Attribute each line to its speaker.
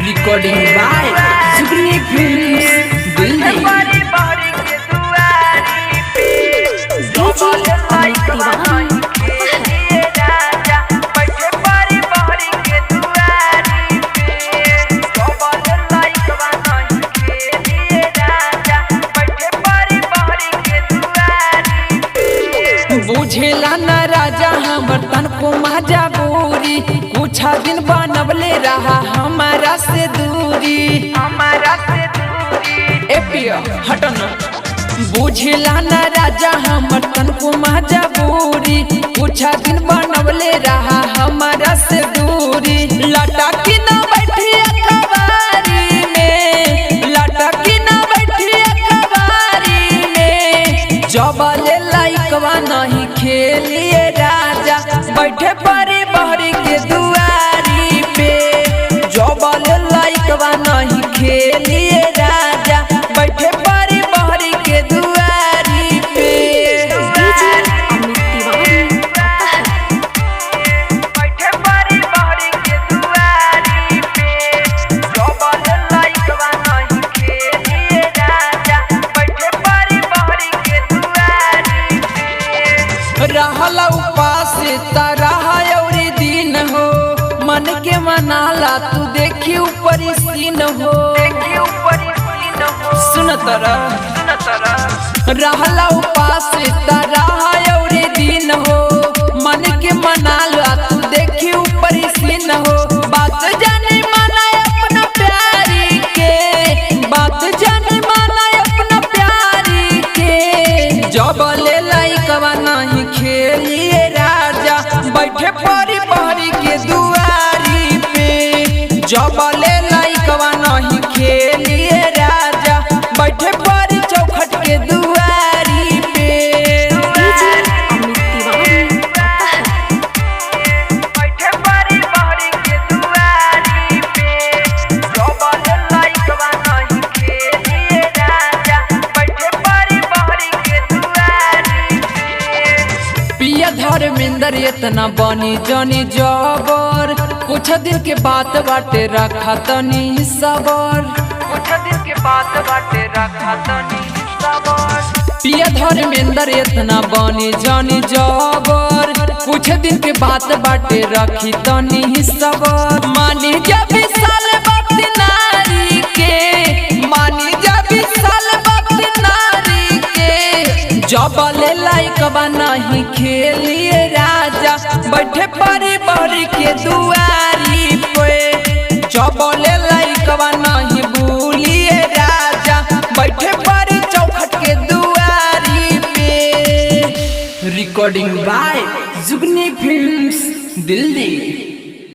Speaker 1: Recording by Jugni films Delhi. बुझेला न राजा हमर तन को मजबूरी, कुछ दिन बनबले रहा हमारा से दूरी। ए पिया हटन। बुझेला न राजा हमर तन को मजबूरी, कुछ दिन बनबले रहा हमारा से दूरी। लटा की न बैठी अखबारी में, लटा की न बैठी अखबारी में, जबले लाइकवा नहीं खेलिए राजा बैठे परी बहरी के दुआरी पे। जबल लाइकवा नहीं खेलिए राजा बैठे परी बहरी के दुआरी पे। बैठे परी बहरी के दुआरी पे, जबल लाइकवा नहीं खेलिए राजा बैठे परी बहरी के दुआरी पे। रहला उपास तरह औरी दिन हो, मन के मनाला तू देखी ऊपर सीन हो। सुन तरा रहला उपास तरह औरी दिन हो, मन के मनाला तू देखी ऊपर सीन हो। बात जाने माना अपना प्यारी के, बात जाने माना अपना प्यारी के। जबले लाइकवा नहीं खेलिए राजा बैठे परी बहरी के दुआरी पे। जबले लाइकवा नहीं खेलिए राजा बैठे परी चौखट के दुआरी पे। बैठे परी बहरी के दुआरी पे, जबले लाइकवा नहीं खेलिए राजा बैठे परी बहरी के दुआरी पे। पिया धर्मेंद्र इतना बनी जनी जबर, कुछ दिन के बात बाटे रखा तनी सबर। कुछ दिन के बात बाटे रखा तनी सबर। पिया धर्मेंद्र इतना बनी जनी जबर, कुछ दिन के बात बाटे रखी तनी सबर। मानी जब साल बात नारी के, मानी जब साल बात नारी के। जबले लाइकवा नहीं खेलिए राजा बैठे परी बहरी के दुआरी पे। जबले लाइकवा नहीं भूलिए राजा बैठे परी चौखट के दुआरी पे। Recording by Jugni films Delhi.